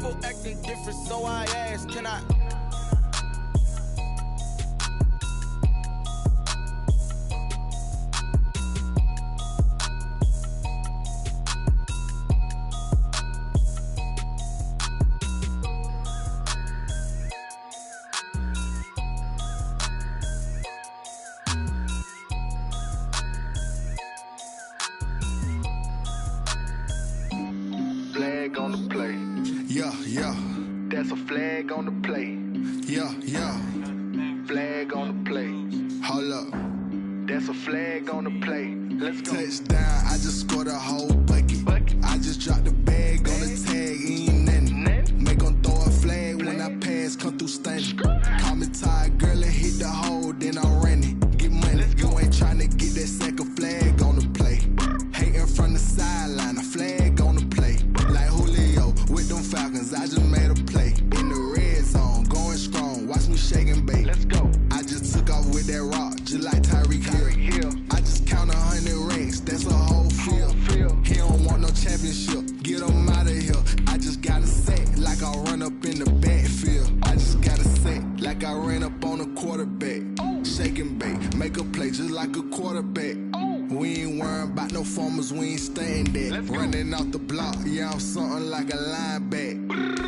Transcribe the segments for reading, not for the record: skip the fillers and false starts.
Rico acting different, so I asked, can I? Flag on the play. Yeah, yeah. That's a flag on the play. Yeah, yeah. Flag on the play. Hold up. That's a flag on the play. Let's go. Touchdown, I just scored a whole bucket. I just dropped the bag on the tag, ain't nothing. Make 'em throw a flag when I pass, come through stunning. Call me tired, girl, and hit the hole, then I'm running. Get money, you ain't tryna get that second flag on the play. Hating from the sideline, a flag on the play. Like Julio with them Falcons, I just made a play. In the red zone, going strong, watch me shake and bake. Let's go. I just took off with that rock, just like Tyreek Hill. I just count 100 racks, that's a whole field. He don't want no championship, get him out of here. I just got a set, like I run up in the backfield. I just got a set, like I ran up on a quarterback. Shake and bake, make a play just like a quarterback. We ain't worrying about no formers, we ain't staying there. Running off the block, yeah, I'm something like a lineback.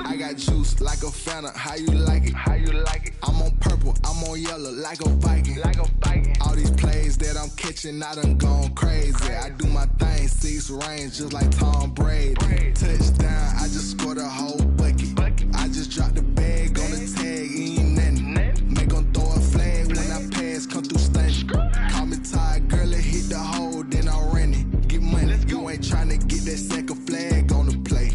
I got juice like a Fanta, how you like it? How you like it? I'm on purple, I'm on yellow, like a Viking. Like a Viking. All these plays that I'm catching, I done gone crazy. I do my thing, 6 range, just like Tom Brady. Touchdown, I just scored a whole bucket. I just dropped the bag on the tag, ain't nothing. Make 'em throw a flag when I pass, come through stunning. Call me tired, girl, and hit the hole, then I'm running. Get money, you ain't tryna get that second flag on the play.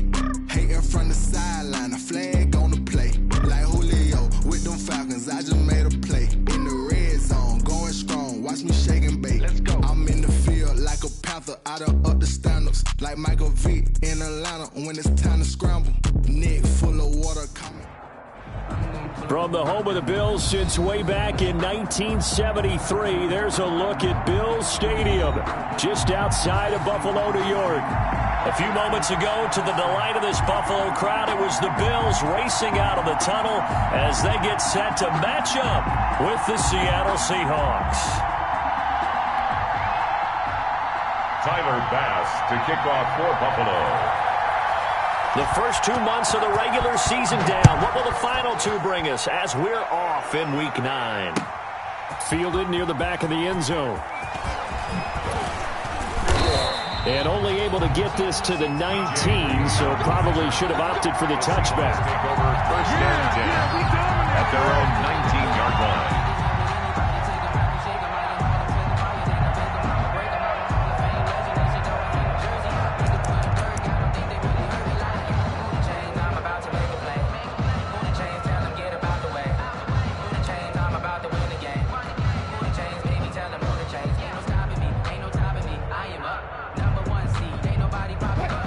Hating from the sideline, a flag on the play. Like Julio with them Falcons, I just made a play. In the red zone, going strong, watch me shake and bake. Let's go. I'm in the field like a Panther, I done up the standards. Like Michael Vick in Atlanta when it's time to scramble. Neck full of water coming. From the home of the Bills since way back in 1973, there's a look at Bills Stadium, just outside of Buffalo, New York. A few moments ago, to the delight of this Buffalo crowd, it was the Bills racing out of the tunnel as they get set to match up with the Seattle Seahawks. Tyler Bass to kick off for Buffalo. The first 2 months of the regular season down. What will the final 2 bring us as we're off in Week 9? Fielded near the back of the end zone. And only able to get this to the 19, so probably should have opted for the touchback. Take over first and 10 at their own 19-yard line.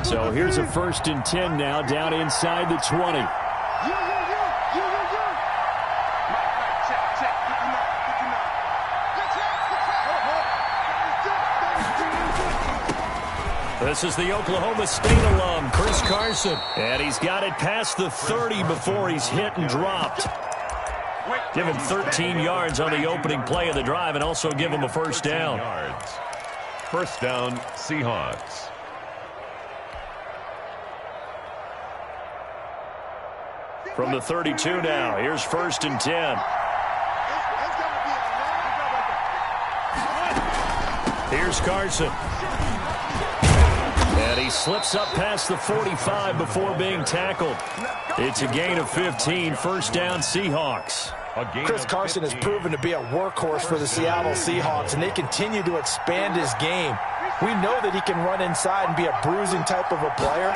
So here's a 1st and 10 now, down inside the 20. This is the Oklahoma State alum, Chris Carson. And he's got it past the 30 before he's hit and dropped. Give him 13 yards on the opening play of the drive and also give him a first down. First down, Seahawks. From the 32 now, here's 1st and 10. Here's Carson. And he slips up past the 45 before being tackled. It's a gain of 15, first down Seahawks. Chris Carson has proven to be a workhorse for the Seattle Seahawks, and they continue to expand his game. We know that he can run inside and be a bruising type of a player,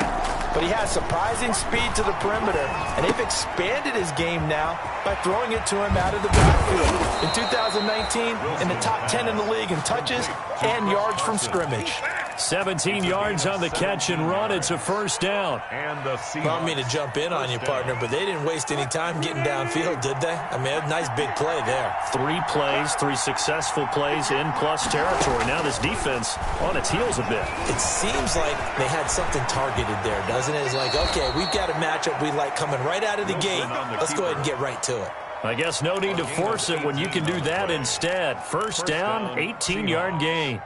but he has surprising speed to the perimeter, and they've expanded his game now by throwing it to him out of the backfield. In 2019, in the top 10 in the league in touches and yards from scrimmage. 17 yards on the catch and run. It's a first down. And the Seahawks. I don't mean to jump in on you, partner, but they didn't waste any time getting downfield, did they? I mean, a nice big play there. 3 plays, 3 successful plays in plus territory. Now this defense on its heels a bit. It seems like they had something targeted there, doesn't it? It's like, okay, we've got a matchup we like coming right out of the gate. Let's go ahead and get right to it. I guess no need to force it when you can do that instead. First down, 18-yard gain.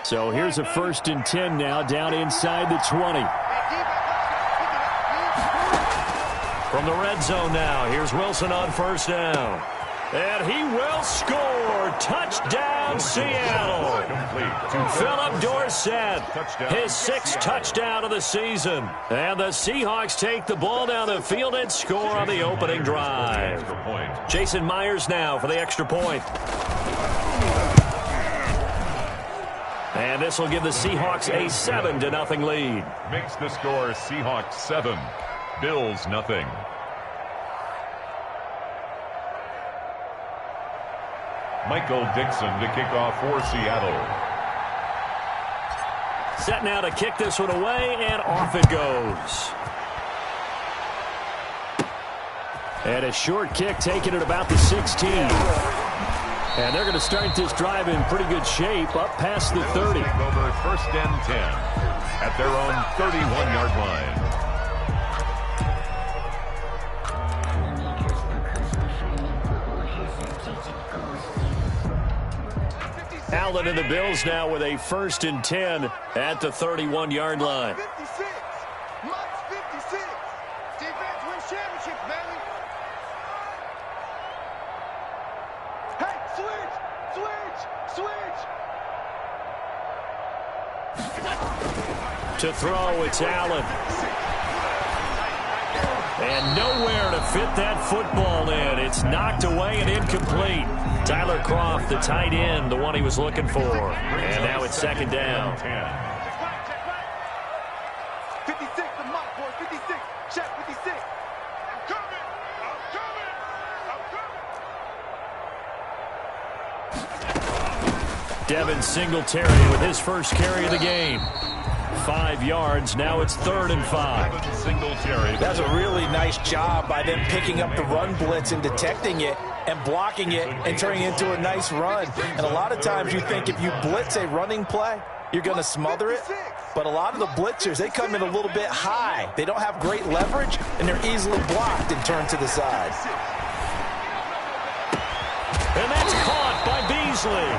So here's a 1st and 10 now, down inside the 20. From the red zone now, here's Wilson on first down. And he will score. Touchdown, Seattle. Philip Dorsett, his 6th touchdown of the season. And the Seahawks take the ball down the field and score on the opening drive. Jason Myers now for the extra point. And this will give the Seahawks a 7-0 lead. Makes the score Seahawks 7, Bills nothing. Michael Dixon to kick off for Seattle. Set now to kick this one away, and off it goes. And a short kick taken at about the 16. And they're going to start this drive in pretty good shape, up past the 30. Over 1st and 10 at their own 31-yard line. Allen and the Bills now with a 1st and 10 at the 31-yard line. 56. Mike's 56. Defense wins championships, baby. Hey, switch. To throw, it's Allen. And nowhere to fit that football in. It's knocked away and incomplete. Tyler Kroft, the tight end, the one he was looking for. And now it's 2nd down. 56, the Mike boys, 56. Check 56. I'm coming. Devin Singletary with his first carry of the game. 5 yards. Now it's 3rd and 5. Singletary. That's a really nice job by them picking up the run blitz and detecting it and blocking it and turning it into a nice run. And a lot of times you think if you blitz a running play, you're going to smother it. But a lot of the blitzers, they come in a little bit high. They don't have great leverage, and they're easily blocked and turned to the side. And that's caught by Beasley.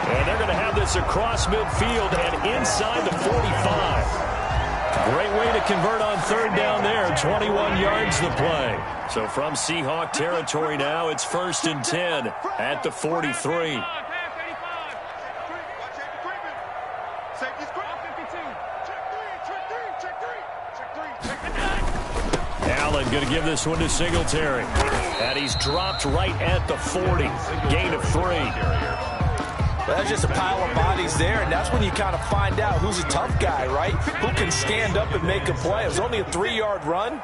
And they're going to have this across midfield and inside the 45. Great way to convert on 3rd down there. 21 yards the play. So from Seahawk territory now, it's 1st and 10 at the 43. Allen going to give this one to Singletary. And he's dropped right at the 40. Gain of 3. Well, that's just a pile of bodies there, and that's when you kind of find out who's a tough guy, right? Who can stand up and make a play. It was only a 3-yard run,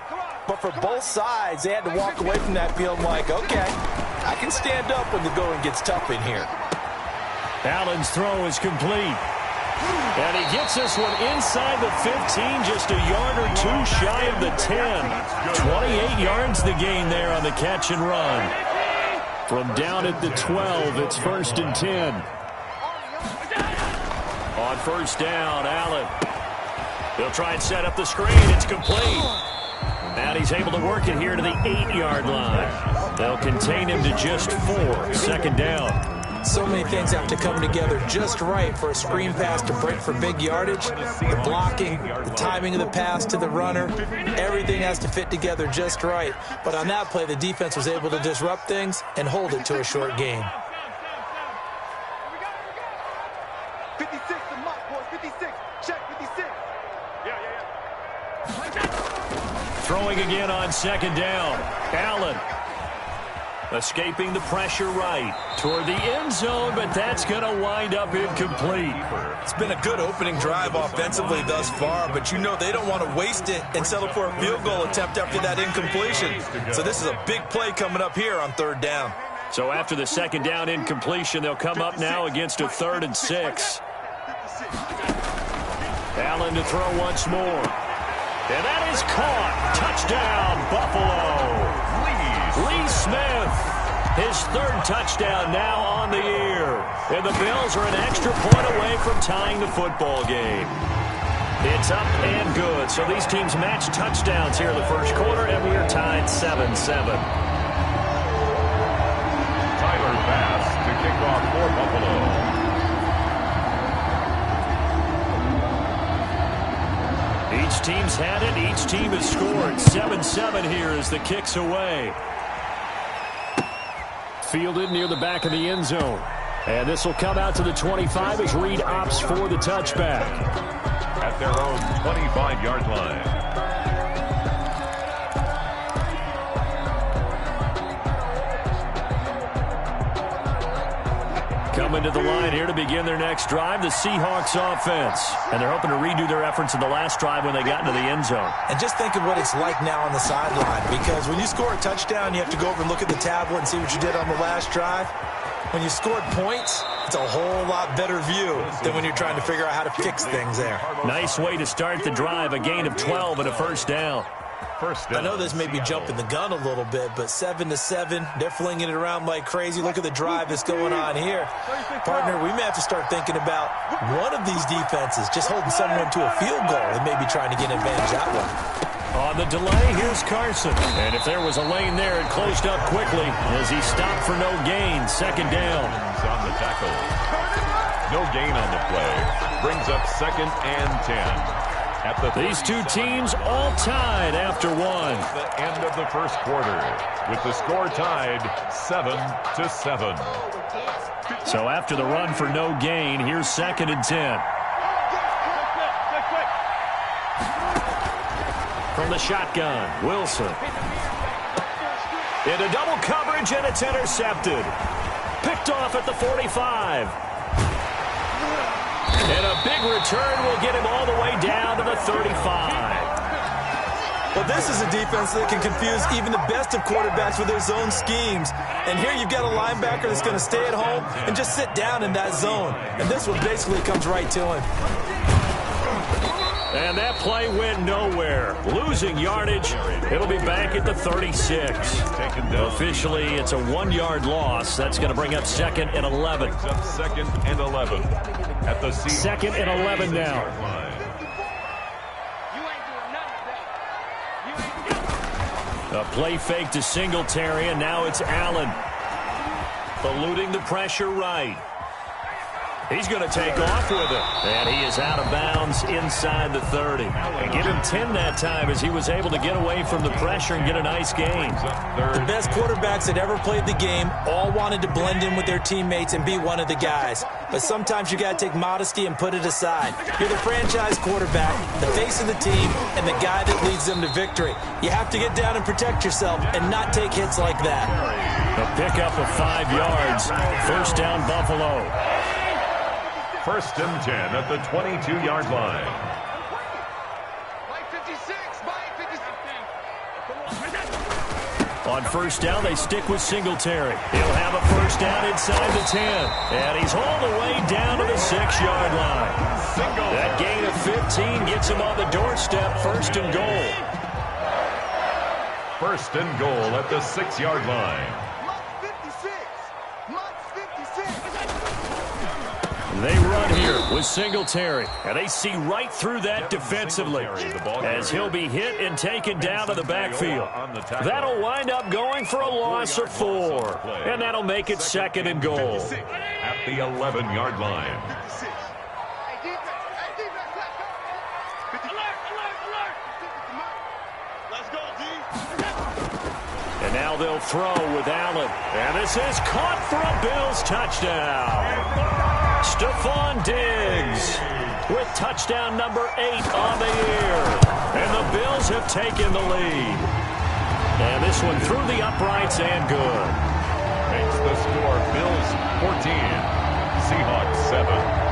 but for both sides, they had to walk away from that field like, okay, I can stand up when the going gets tough in here. Allen's throw is complete. And he gets this one inside the 15, just a yard or 2 shy of the 10. 28 yards the gain there on the catch and run. From down at the 12, it's 1st and 10. On 1st down, Allen. He'll try and set up the screen. It's complete. And he's able to work it here to the 8-yard line. They'll contain him to just 4. 2nd down. So many things have to come together just right for a screen pass to break for big yardage. The blocking, the timing of the pass to the runner, everything has to fit together just right. But on that play, the defense was able to disrupt things and hold it to a short gain. 56, the Mike boys, 56. Check 56. Throwing again on 2nd down. Allen. Escaping the pressure right toward the end zone, but that's going to wind up incomplete. It's been a good opening drive offensively thus far, but you know they don't want to waste it and settle for a field goal attempt after that incompletion. So this is a big play coming up here on 3rd down. So after the 2nd down incompletion, they'll come up now against a 3rd and 6. Allen to throw once more. And that is caught. Touchdown, Buffalo. Lee Smith, his third touchdown now on the year. And the Bills are an extra point away from tying the football game. It's up and good. So these teams match touchdowns here in the first quarter, and we are tied 7-7. Tyler Bass to kick off for Buffalo. Each team's had it. Each team has scored. 7-7 here as the kick's away. Fielded near the back of the end zone. And this will come out to the 25 as Reed opts for the touchback. At their own 25-yard line. Coming to the line here to begin their next drive, the Seahawks offense. And they're hoping to redo their efforts in the last drive when they got into the end zone. And just think of what it's like now on the sideline, because when you score a touchdown, you have to go over and look at the tablet and see what you did on the last drive. When you scored points, it's a whole lot better view than when you're trying to figure out how to fix things there. Nice way to start the drive, a gain of 12 and a first down. I know this may be jumping the gun a little bit, but 7-7, they're flinging it around like crazy. Look at the drive that's going on here. Partner, we may have to start thinking about one of these defenses just holding someone to a field goal and maybe trying to get an advantage that way. On the delay, here's Carson. And if there was a lane there, it closed up quickly as he stopped for no gain. Second down. On the tackle. No gain on the play. Brings up 2nd and 10. These two teams all tied after one. The end of the first quarter with the score tied 7-7. So after the run for no gain, here's 2nd and 10. From the shotgun, Wilson. Into double coverage, and it's intercepted. Picked off at the 45. And a big return will get him all the way down to the 35. Well, this is a defense that can confuse even the best of quarterbacks with their zone schemes. And here you've got a linebacker that's going to stay at home and just sit down in that zone. And this one basically comes right to him. And that play went nowhere. Losing yardage. It'll be back at the 36. Officially, it's a 1-yard loss. That's going to bring up 2nd and 11. 2nd and 11. At the 2nd and 11 now. A play fake to Singletary, and now it's Allen. Eluding the pressure right. He's going to take off with it. And he is out of bounds inside the 30. And give him 10 that time as he was able to get away from the pressure and get a nice gain. The best quarterbacks that ever played the game all wanted to blend in with their teammates and be one of the guys. But sometimes you got to take modesty and put it aside. You're the franchise quarterback, the face of the team, and the guy that leads them to victory. You have to get down and protect yourself and not take hits like that. A pickup of 5 yards. First down, Buffalo. 1st and 10 at the 22-yard line. On first down, they stick with Singletary. He'll have a first down inside the 10. And he's all the way down to the 6-yard line. That gain of 15 gets him on the doorstep. 1st and goal. 1st and goal at the 6-yard line. They run here with Singletary, and they see right through that defensively as he'll be hit and taken down to the backfield. That'll wind up going for a loss of 4, and that'll make it 2nd and goal. At the 11-yard line. And now they'll throw with Allen, and this is caught for a Bills touchdown. Stephon Diggs with touchdown number 8 on the year. And the Bills have taken the lead. And this one through the uprights and good. Makes the score Bills 14, Seahawks 7.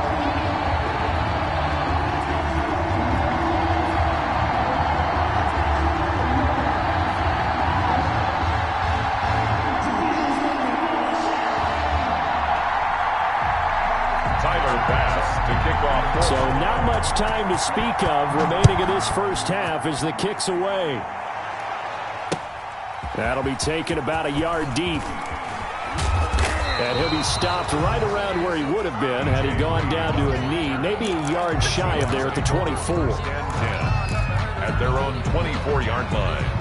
So not much time to speak of remaining in this first half as the kick's away. That'll be taken about a yard deep. And he'll be stopped right around where he would have been had he gone down to a knee, maybe a yard shy of there at the 24. At their own 24-yard line.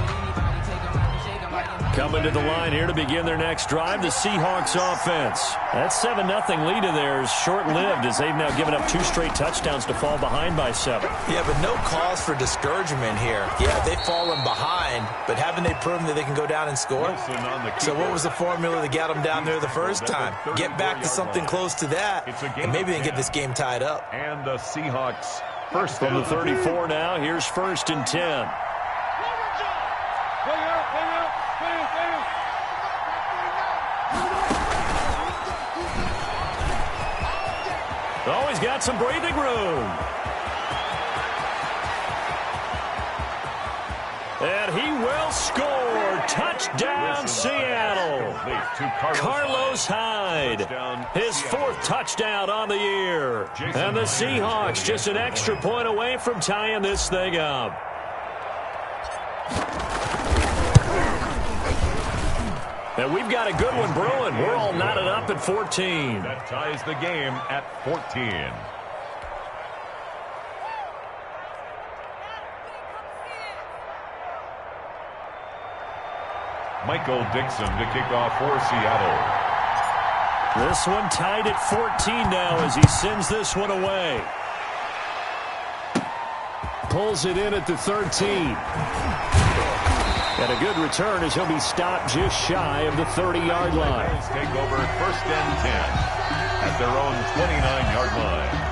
Coming to the line here to begin their next drive, the Seahawks offense. That 7-0 lead of theirs short-lived as they've now given up 2 straight touchdowns to fall behind by 7. Yeah, but no cause for discouragement here. Yeah, they've fallen behind, but haven't they proven that they can go down and score? So what was the formula that got them down there the first time? Get back to something close to that, and maybe they get this game tied up. And the Seahawks first from the 34 now. Here's 1st and 10. Oh, he's got some breathing room. And he will score. Touchdown, Seattle. Carlos Hyde, his 4th touchdown on the year. And the Seahawks just an extra point away from tying this thing up. And we've got a good one brewing. We're all knotted up at 14. That ties the game at 14. Michael Dixon to kick off for Seattle. This one tied at 14 now as he sends this one away. Pulls it in at the 13. And a good return as he'll be stopped just shy of the 30-yard line. Take over 1st and 10 at their own 29-yard line.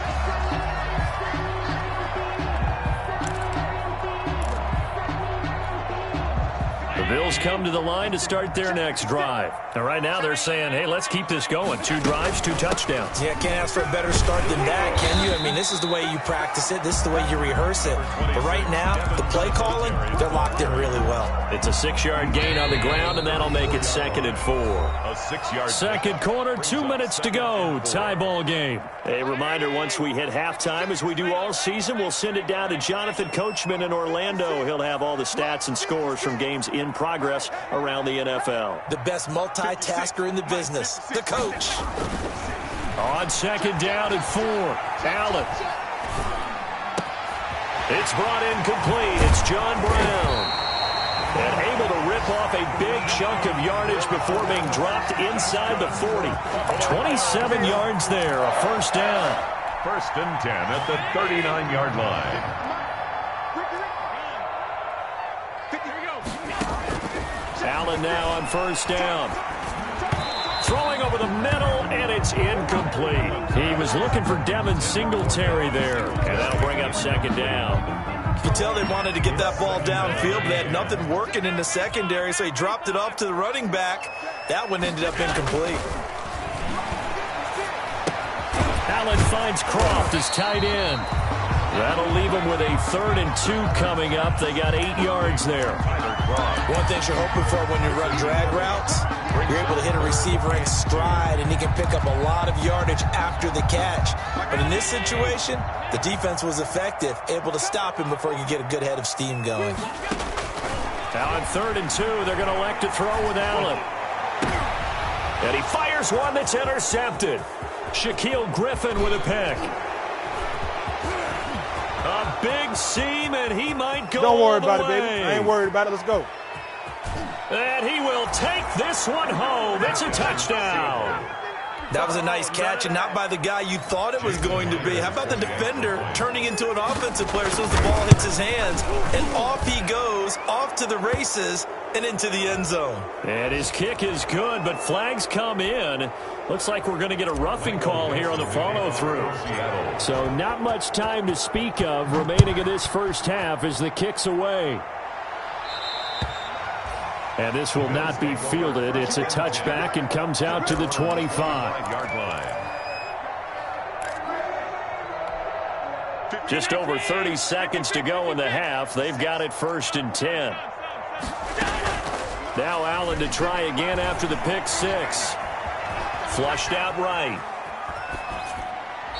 The Bills come to the line to start their next drive. And right now they're saying, hey, let's keep this going. 2 drives, 2 touchdowns. Yeah, can't ask for a better start than that, can you? I mean, this is the way you practice it. This is the way you rehearse it. But right now, the play calling, they're locked in really well. It's a 6-yard gain on the ground, and that'll make it 2nd and 4. A 6-yard. Second quarter, 2 minutes to go. Tie ball game. A reminder, once we hit halftime, as we do all season, we'll send it down to Jonathan Coachman in Orlando. He'll have all the stats and scores from games in progress around the NFL. The best multitasker in the business, the coach. On 2nd down and 4, Allen. It's brought in complete. It's John Brown. And able to rip off a big chunk of yardage before being dropped inside the 40. 27 yards there, a 1st down. 1st and 10 at the 39-yard line. Allen now on 1st down. Throwing over the middle, and it's incomplete. He was looking for Devin Singletary there, and that'll bring up 2nd down. You can tell they wanted to get that ball downfield, but they had nothing working in the secondary, so he dropped it off to the running back. That one ended up incomplete. Allen finds Croft as tight end. That'll leave him with a 3rd and 2 coming up. They got 8 yards there. One thing you're hoping for when you run drag routes, you're able to hit a receiver in stride, and he can pick up a lot of yardage after the catch. But in this situation, the defense was effective, able to stop him before he could get a good head of steam going. Now on 3rd and 2, they're going to elect to throw with Allen. And he fires one that's intercepted. Shaquille Griffin with a pick. A big seam, and he might go Don't worry all the about way. it, baby. I ain't worried about it. Let's go. And he will take this one home. It's a touchdown. That was a nice catch, and not by the guy you thought it was going to be. How about the defender turning into an offensive player as soon as the ball hits his hands, and off he goes, off to the races, and into the end zone. And his kick is good, but flags come in. Looks like we're going to get a roughing call here on the follow-through. So not much time to speak of remaining in this first half as the kick's away. And this will not be fielded. It's a touchback and comes out to the 25-yard line. Just over 30 seconds to go in the half. They've got it 1st and 10. Now Allen to try again after the pick 6. Flushed out right.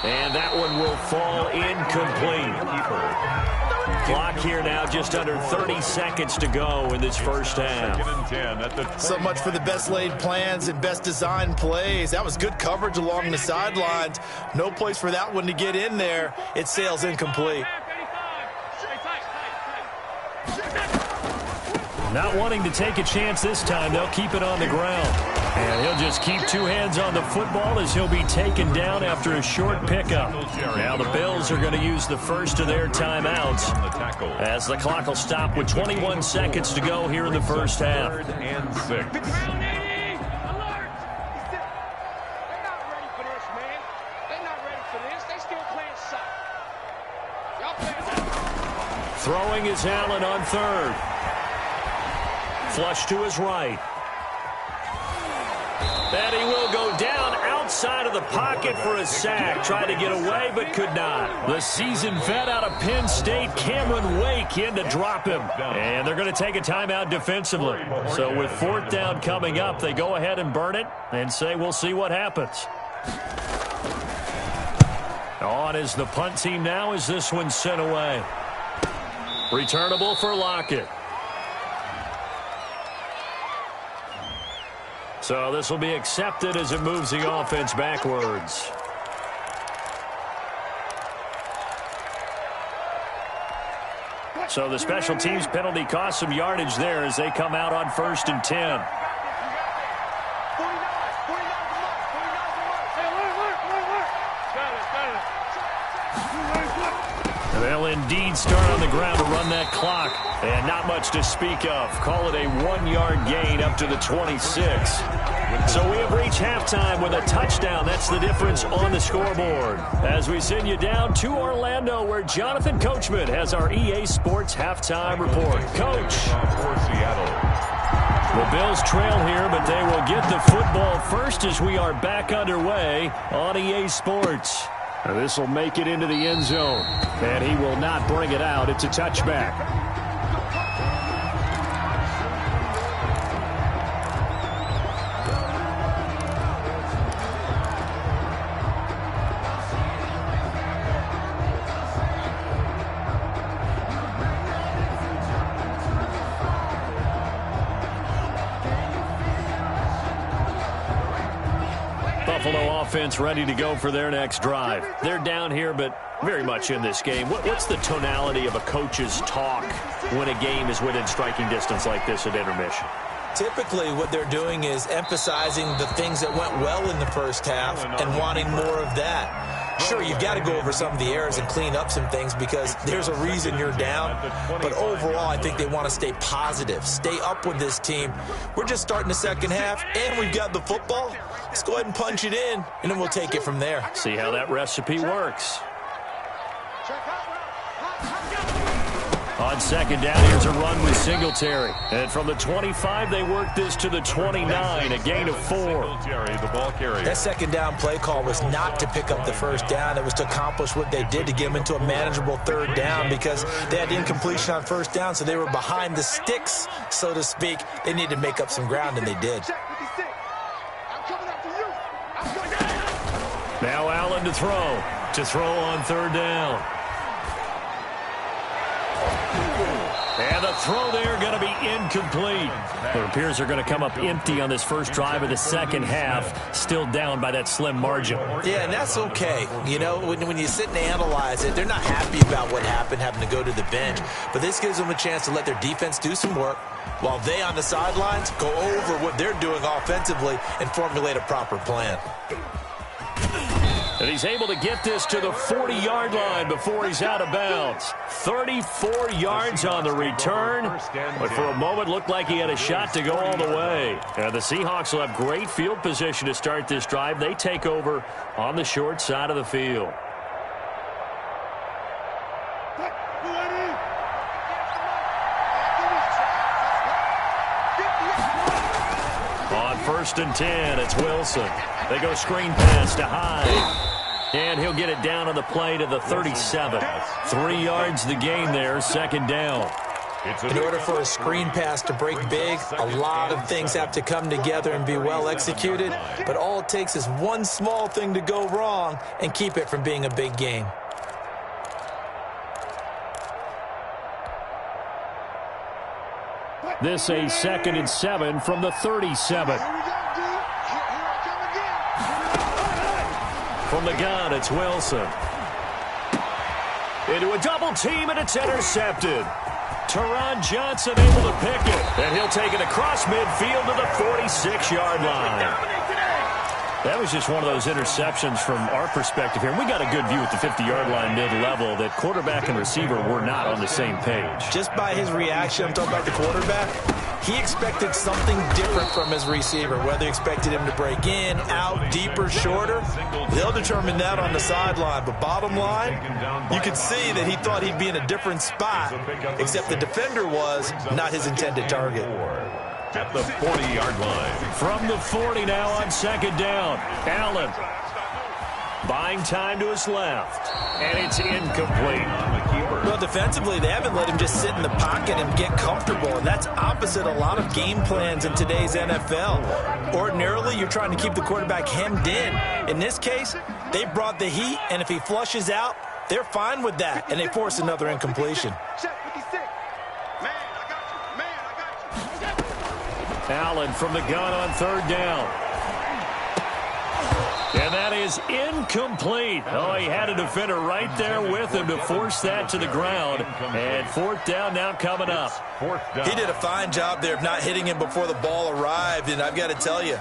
And that one will fall incomplete. Clock here now, just under 30 seconds to go in this first half. So much for the best laid plans and best designed plays. That was good coverage along the sidelines. No place for that one to get in there. It sails incomplete. Not wanting to take a chance this time, they'll keep it on the ground. And he'll just keep two hands on the football as he'll be taken down after a short pickup. Now the Bills are going to use the first of their timeouts as the clock will stop with 21 seconds to go here in the first half. 3rd and 6. Throwing is Allen on third. Flush to his right. And he will go down outside of the pocket for a sack. Tried to get away, but could not. The seasoned vet out of Penn State, Cameron Wake, in to drop him. And they're going to take a timeout defensively. So with 4th down coming up, they go ahead and burn it and say we'll see what happens. On is the punt team now as this one's sent away. Returnable for Lockett. So this will be accepted as it moves the offense backwards. So the special teams penalty cost some yardage there as they come out on 1st and 10. They'll indeed start on the ground to run that clock. And not much to speak of. Call it a 1-yard gain up to the 26. So we have reached halftime with a touchdown. That's the difference on the scoreboard. As we send you down to Orlando, where Jonathan Coachman has our EA Sports halftime report. Coach. The Bills trail here, but they will get the football first as we are back underway on EA Sports. This will make it into the end zone, and he will not bring it out. It's a touchback. Buffalo offense ready to go for their next drive. They're down here, but very much in this game. What's the tonality of a coach's talk when a game is within striking distance like this at intermission? Typically, what they're doing is emphasizing the things that went well in the first half and wanting more of that. Sure, you've got to go over some of the errors and clean up some things because there's a reason you're down. But overall, I think they want to stay positive, stay up with this team. We're just starting the second half, and we've got the football. Let's go ahead and punch it in, and then we'll take it from there. See how that recipe works. On second down, here's a run with Singletary. And from the 25, they work this to the 29, a gain of 4. The ball carrier. That second down play call was not to pick up the first down. It was to accomplish what they did to get them into a manageable 3rd down because they had incompletion on 1st down, so they were behind the sticks, so to speak. They needed to make up some ground, and they did. Now Allen to throw on 3rd down. And the throw there going to be incomplete. It appears they're going to come up empty on this first drive of the second half, still down by that slim margin. Yeah, and that's okay. You know, when you sit and analyze it, they're not happy about what happened, having to go to the bench. But this gives them a chance to let their defense do some work while they on the sidelines go over what they're doing offensively and formulate a proper plan. And he's able to get this to the 40-yard line before he's out of bounds. 34 yards on the return. But for a moment, looked like he had a shot to go all the way. And the Seahawks will have great field position to start this drive. They take over on the short side of the field. On 1st and 10, it's Wilson. They go screen pass to Hyde. And he'll get it down on the play to the 37. 3 yards the gain there, second down. In order for a screen pass to break big, a lot of things have to come together and be well executed, but all it takes is one small thing to go wrong and keep it from being a big game. This a 2nd and 7 from the 37. From the gun, it's Wilson. Into a double team, and it's intercepted. Teron Johnson able to pick it, and he'll take it across midfield to the 46-yard line. That was just one of those interceptions from our perspective here. We got a good view at the 50-yard line mid-level that quarterback and receiver were not on the same page. Just by his reaction, I'm talking about the quarterback, he expected something different from his receiver, whether he expected him to break in, out, deeper, shorter. They'll determine that on the sideline. But bottom line, you could see that he thought he'd be in a different spot, except the defender was not his intended target. At the 40-yard line. From the 40 now on 2nd down. Allen buying time to his left. And it's incomplete. Well, defensively, they haven't let him just sit in the pocket and get comfortable. And that's opposite a lot of game plans in today's NFL. Ordinarily, you're trying to keep the quarterback hemmed in. In this case, they brought the heat, and if he flushes out, they're fine with that. And they force another incompletion. Allen from the gun on 3rd down. And that is incomplete. Oh, he had a defender right there with him to force that to the ground. And 4th down now coming up. He did a fine job there of not hitting him before the ball arrived. And I've got to tell you,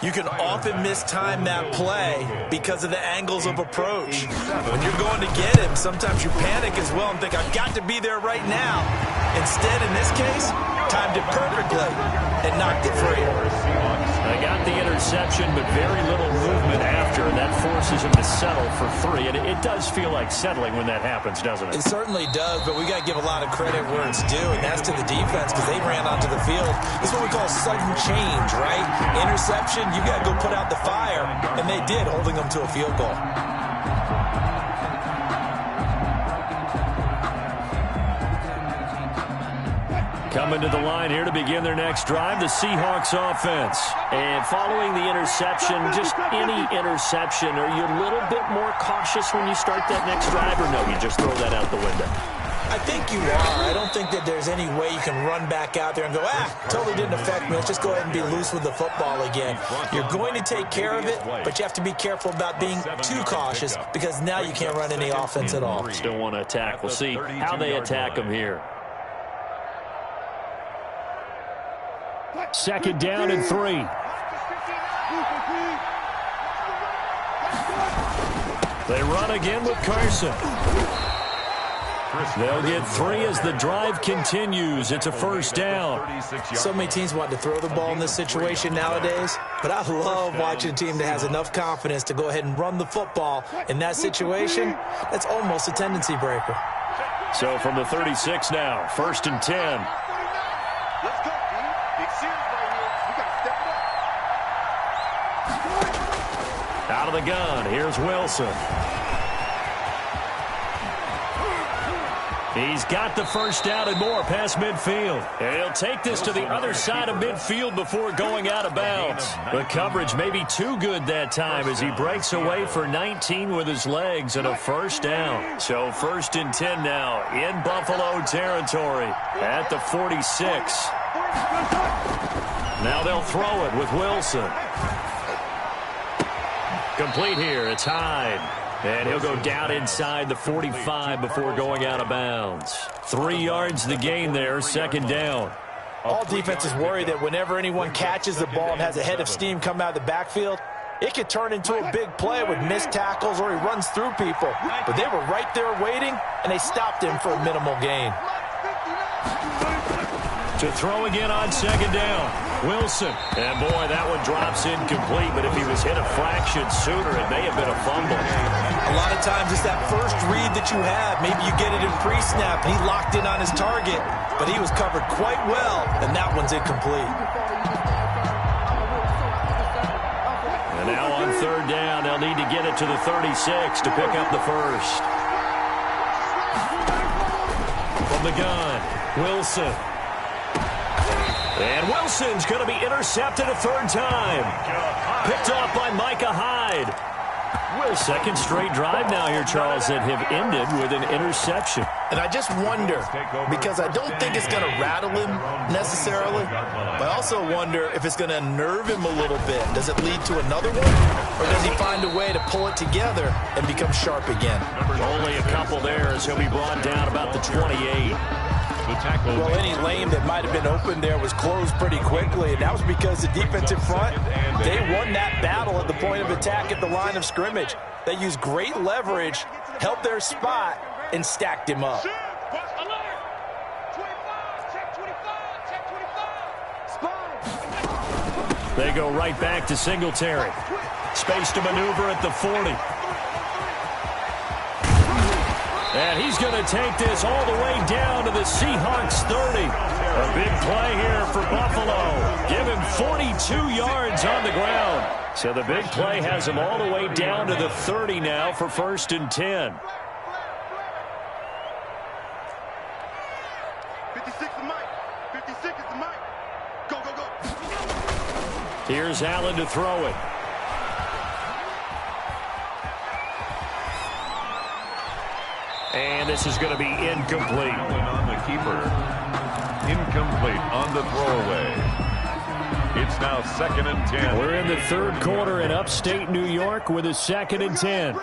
you can often mistime that play because of the angles of approach. When you're going to get him, sometimes you panic as well and think, I've got to be there right now. Instead, in this case, timed it perfectly and knocked it free. They got the interception, but very little movement after, and that forces him to settle for 3. And it does feel like settling when that happens, doesn't it? It certainly does, but we got to give a lot of credit where it's due, and that's to the defense because they ran onto the field. This is what we call sudden change, right? Interception, you got to go put out the fire, and they did, holding them to a field goal. Coming to the line here to begin their next drive, the Seahawks offense. And following the interception, just any interception, are you a little bit more cautious when you start that next drive, or no, you just throw that out the window? I think you are. I don't think that there's any way you can run back out there and go, totally didn't affect me. Let's just go ahead and be loose with the football again. You're going to take care of it, but you have to be careful about being too cautious because now you can't run any offense at all. Still want to attack. We'll see how they attack them here. 2nd down and 3. They run again with Carson. They'll get 3 as the drive continues. It's a 1st down. So many teams want to throw the ball in this situation nowadays, but I love watching a team that has enough confidence to go ahead and run the football. In that situation, that's almost a tendency breaker. So from the 36 now, 1st and 10. Let's go, team. Big series right here. We got to step it up. Out of the gun, here's Wilson. He's got the 1st down and more past midfield. And he'll take this to the other side of midfield before going out of bounds. The coverage may be too good that time as he breaks away for 19 with his legs and a 1st down. So 1st and 10 now in Buffalo territory at the 46. Now they'll throw it with Wilson. Complete here. It's Hyde. And he'll go down inside the 45 before going out of bounds. 3 yards the gain there, 2nd down. All defenses worry that whenever anyone catches the ball and has a head of steam come out of the backfield, it could turn into a big play with missed tackles or he runs through people. But they were right there waiting, and they stopped him for a minimal gain. To throw again on 2nd down. Wilson. And boy, that one drops incomplete, but if he was hit a fraction sooner, it may have been a fumble. A lot of times it's that first read that you have. Maybe you get it in pre-snap, and he locked in on his target, but he was covered quite well, and that one's incomplete. And now on 3rd down, they'll need to get it to the 36 to pick up the 1st. From the gun, Wilson. And Wilson's going to be intercepted a third time. Picked off by Micah Hyde. Second straight drive now here, Charles, that have ended with an interception. And I just wonder, because I don't think it's going to rattle him necessarily, but I also wonder if it's going to unnerve him a little bit. Does it lead to another one, or does he find a way to pull it together and become sharp again? Only a couple there as he'll be brought down about the 28. Well, any lane that might have been open there was closed pretty quickly, and that was because the defensive front, they won that battle at the point of attack at the line of scrimmage. They used great leverage, held their spot, and stacked him up. They go right back to Singletary. Space to maneuver at the 40. And he's going to take this all the way down to the Seahawks 30. A big play here for Buffalo. Give him 42 yards on the ground. So the big play has him all the way down to the 30 now for 1st and 10. 56 is Mike. 56 is the Mike. Go, go, go. Here's Allen to throw it. And this is going to be incomplete. On the keeper. Incomplete on the throwaway. It's now 2nd and 10. We're in the third quarter in upstate New York with a 2nd and 10.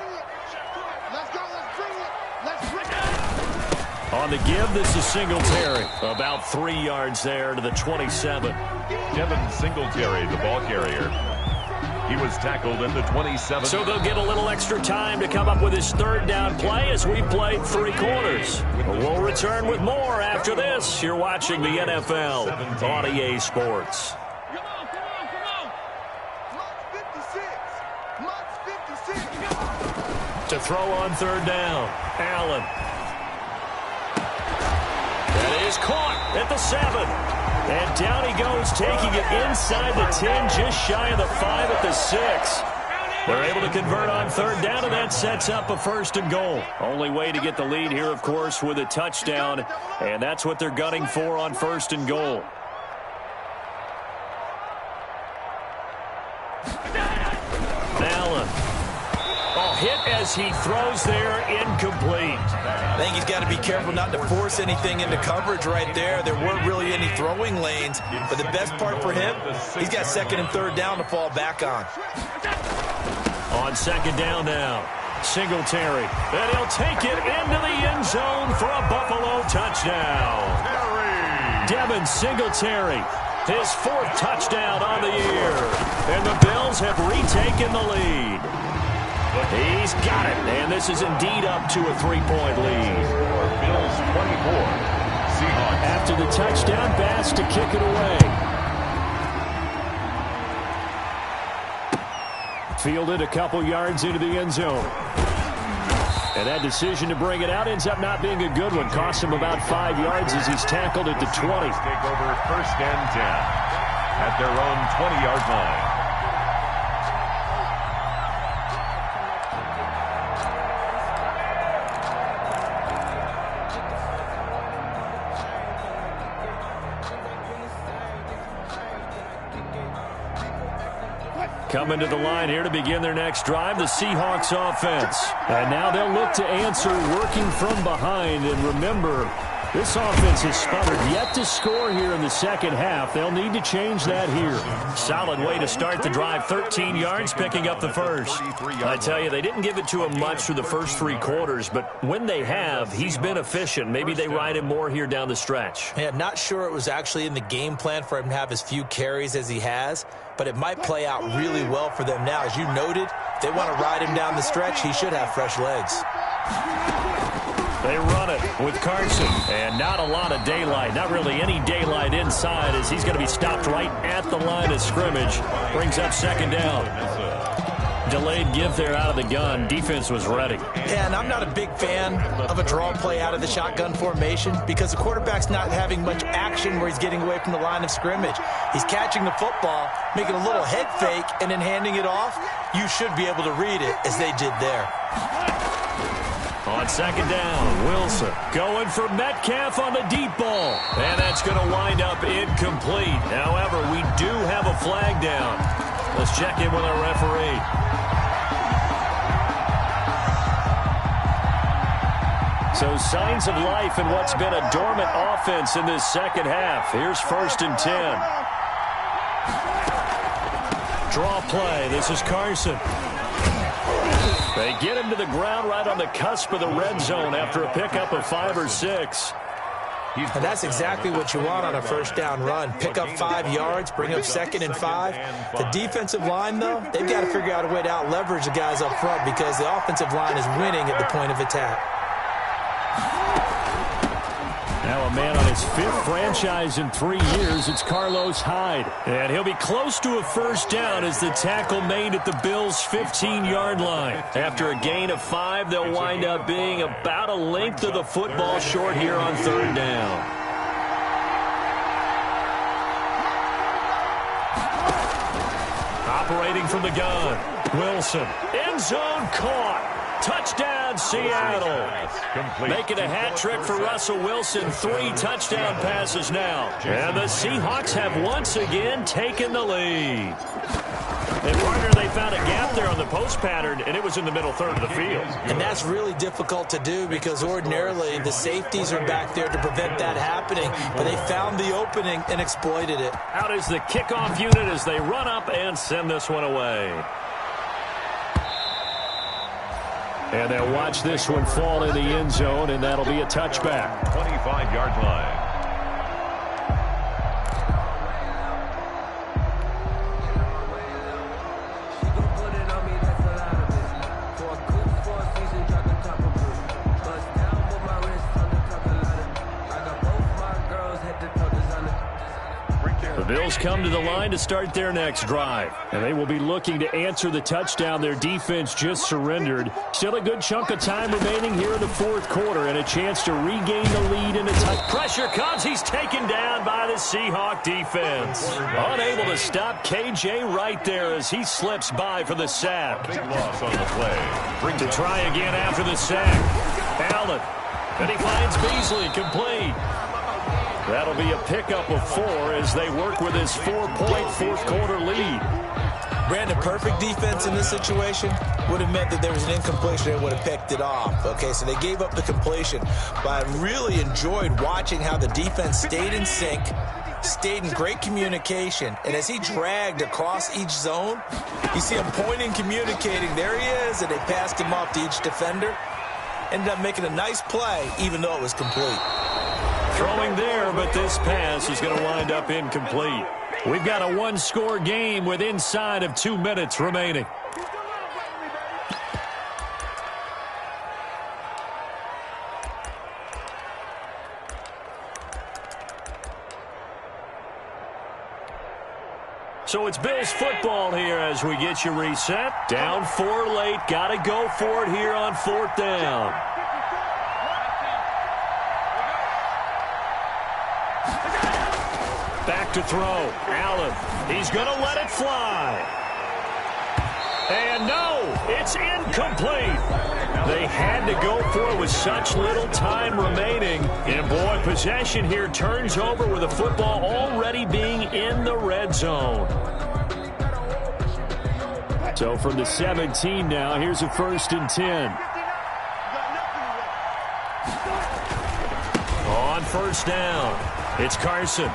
On the give, this is Singletary. About 3 yards there to the 27. Devin Singletary, the ball carrier. He was tackled at the 27. So they'll get a little extra time to come up with his third down play as we played 3 quarters. We'll return with more after this. You're watching the NFL on EA Sports. To throw on third down, Allen. That is caught at the 7. And down he goes, taking it inside the 10, just shy of the 5 at the 6. They're able to convert on third down, and that sets up a 1st and goal. Only way to get the lead here, of course, with a touchdown, and that's what they're gunning for on 1st and goal. Allen. Oh, hit as he throws there, incomplete. I think he's got to be careful not to force anything into coverage right there. There weren't really any throwing lanes, but the best part for him, he's got 2nd and 3rd down to fall back on. On 2nd down now, Singletary. And he'll take it into the end zone for a Buffalo touchdown. Devin Singletary, his 4th touchdown on the year. And the Bills have retaken the lead. He's got it, and this is indeed up to a 3-point lead. Bills 24. Seahawks. After the touchdown, Bass to kick it away. Fielded a couple yards into the end zone. And that decision to bring it out ends up not being a good one. Cost him about 5 yards as he's tackled at the 20. Take over 1st and 10 at their own 20-yard line. Coming to the line here to begin their next drive, the Seahawks offense. And now they'll look to answer working from behind. And remember, this offense has sputtered yet to score here in the second half. They'll need to change that here. Solid way to start the drive. 13 yards, picking up the first. I tell you, they didn't give it to him much through the first 3 quarters, but when they have, he's been efficient. Maybe they ride him more here down the stretch. Yeah, not sure it was actually in the game plan for him to have as few carries as he has, but it might play out really well for them now. As you noted, if they want to ride him down the stretch, he should have fresh legs. They run it with Carson, and not a lot of daylight. Not really any daylight inside as he's going to be stopped right at the line of scrimmage. Brings up 2nd down. Delayed give there out of the gun. Defense was ready. Yeah, and I'm not a big fan of a draw play out of the shotgun formation because the quarterback's not having much action where he's getting away from the line of scrimmage. He's catching the football, making a little head fake, and then handing it off. You should be able to read it as they did there. On second down, Wilson going for Metcalf on the deep ball. And that's going to wind up incomplete. However, we do have a flag down. Let's check in with our referee. So signs of life in what's been a dormant offense in this second half. Here's 1st and 10. Draw play. This is Carson. They get him to the ground right on the cusp of the red zone after a pickup of 5 or 6. And that's exactly what you want on a first down run. Pick up 5 yards, bring up 2nd and 5. The defensive line, though, they've got to figure out a way to out-leverage the guys up front because the offensive line is winning at the point of attack. Now a man on his 5th franchise in 3 years. It's Carlos Hyde. And he'll be close to a first down as the tackle made at the Bills' 15-yard line. After a gain of 5, they'll wind up being about a length of the football short here on 3rd down. Operating from the gun, Wilson. End zone caught. Touchdown, Seattle. Making a hat trick for Russell Wilson. 3 touchdown passes now. And the Seahawks have once again taken the lead. And, partner, they found a gap there on the post pattern, and it was in the middle third of the field. And that's really difficult to do because ordinarily the safeties are back there to prevent that happening. But they found the opening and exploited it. Out is the kickoff unit as they run up and send this one away. And they'll watch this one fall in the end zone, and that'll be a touchback. 25-yard line. Bills come to the line to start their next drive. And they will be looking to answer the touchdown their defense just surrendered. Still a good chunk of time remaining here in the 4th quarter and a chance to regain the lead in a touch. Pressure comes. He's taken down by the Seahawk defense. Unable to stop KJ right there as he slips by for the sack. Big loss on the play. To try again after the sack. Allen. And he finds Beasley complete. That'll be a pickup of 4 as they work with his 4-point 4th quarter lead. Brandon, perfect defense in this situation would have meant that there was an incompletion and would have picked it off. Okay, so they gave up the completion. But I really enjoyed watching how the defense stayed in sync, stayed in great communication, and as he dragged across each zone, you see him pointing, communicating. There he is, and they passed him off to each defender. Ended up making a nice play, even though it was complete. Throwing there, but this pass is going to wind up incomplete. We've got a 1-score game with inside of 2 minutes remaining. So it's Bills football here as we get you reset. Down 4 late. Got to go for it here on 4th down. Back to throw. Allen. He's going to let it fly. And no, it's incomplete. They had to go for it with such little time remaining. And boy, possession here turns over with the football already being in the red zone. So from the 17 now, here's a 1st and 10. On 1st down, it's Carson.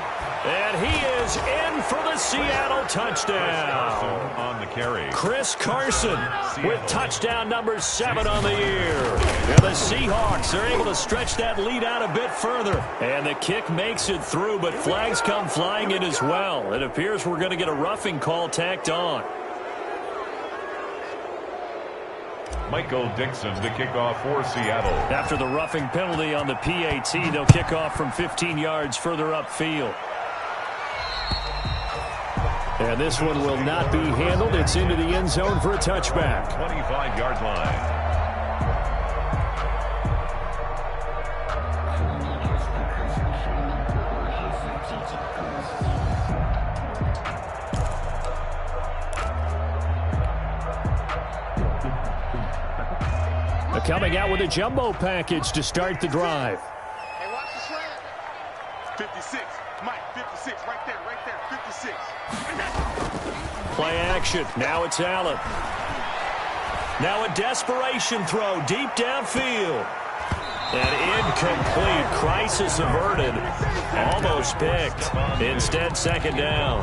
And he is in for the Seattle touchdown. On the carry. Chris Carson with touchdown number 7 on the year. And the Seahawks are able to stretch that lead out a bit further. And the kick makes it through, but flags come flying in as well. It appears we're going to get a roughing call tacked on. Michael Dixon, the kickoff for Seattle. After the roughing penalty on the PAT, they'll kick off from 15 yards further upfield. And this one will not be handled. It's into the end zone for a touchback. 25-yard line. A coming out with a jumbo package to start the drive. Hey, watch the slant. 56. Mike, 56. Right there, 56. Play action. Now it's Allen. Now a desperation throw deep downfield. And incomplete. Crisis averted. Almost picked. Instead, second down.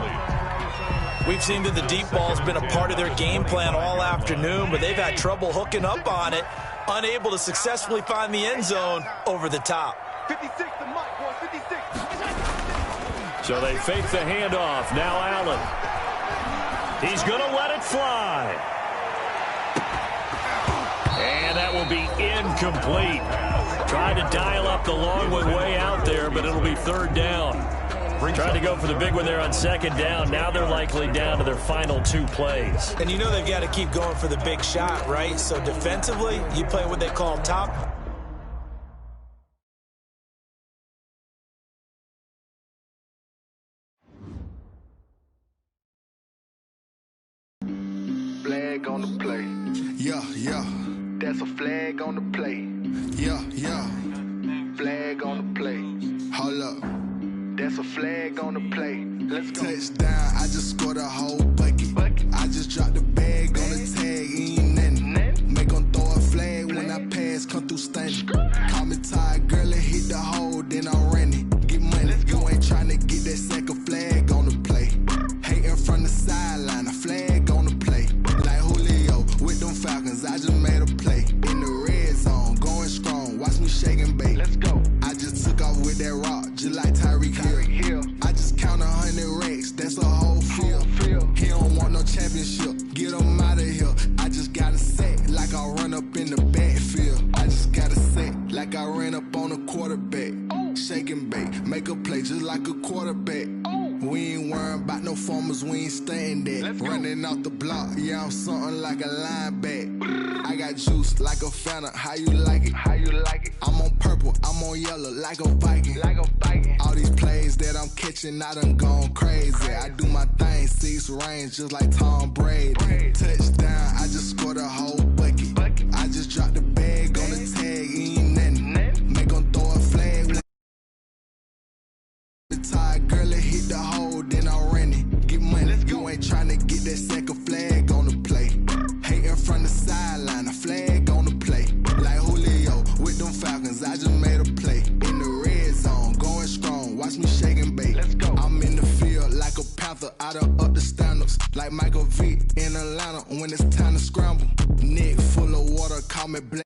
We've seen that the deep ball's been a part of their game plan all afternoon, but they've had trouble hooking up on it, unable to successfully find the end zone over the top. 56 to Mike, boys, 56. So they fake the handoff. Now Allen. He's going to let it fly. And that will be incomplete. Tried to dial up the long one way out there, but it'll be third down. Trying to go for the big one there on second down. Now they're likely down to their final 2 plays. And you know they've got to keep going for the big shot, right? So defensively, you play what they call top. Flag on the play. Yeah, yeah. That's a flag on the play. Yeah, yeah. Flag on the play. Hold up. That's a flag on the play. Let's go. Touchdown, I just scored a whole bucket. I just dropped the bag on the tag, ain't nothing. Make them throw a flag when I pass, come through stunning. Call me tired, girl, and hit the hole, then I'm running. Get money, you ain't tryna get that second flag on the play. Hating from the sideline, a flag on the play. Like Julio with them Falcons, I just made a play. In the red zone, going strong, watch me shake and bake. Let's go. I just took off with that rock, just like Tyreek Hill. I just count 100 racks, that's a whole field. He don't want no championship, get him out of here. I just got a set, like I run up in the backfield. I just got a set, like I ran up on a quarterback. Shake and bake, make a play just like a quarterback. We ain't worrying about no formers, we ain't staying there. Running out the block, yeah, I'm something like a linebacker. I got juice like a Fanta, how you like it? How you like it? I'm on purple, I'm on yellow, like a Viking. Like a Viking. All these plays that I'm catching, I done gone crazy. I do my thing, 6 range, just like Tom Brady. Touchdown, I just scored a whole bucket. I just dropped the bag on the tag, ain't nothing. Make them throw a flag. Tired, girl, and hit the hole, then I'm running. Get money, you ain't tryna get that second flag on the play. Hating from the sideline, a flag on the play. Like Julio with them Falcons, I just made a play. In the red zone, going strong, watch me shake and bake. Let's go. I'm in the field like a Panther, I done up the standards. Like Michael Vick in Atlanta when it's time to scramble. Neck full of water, call me black.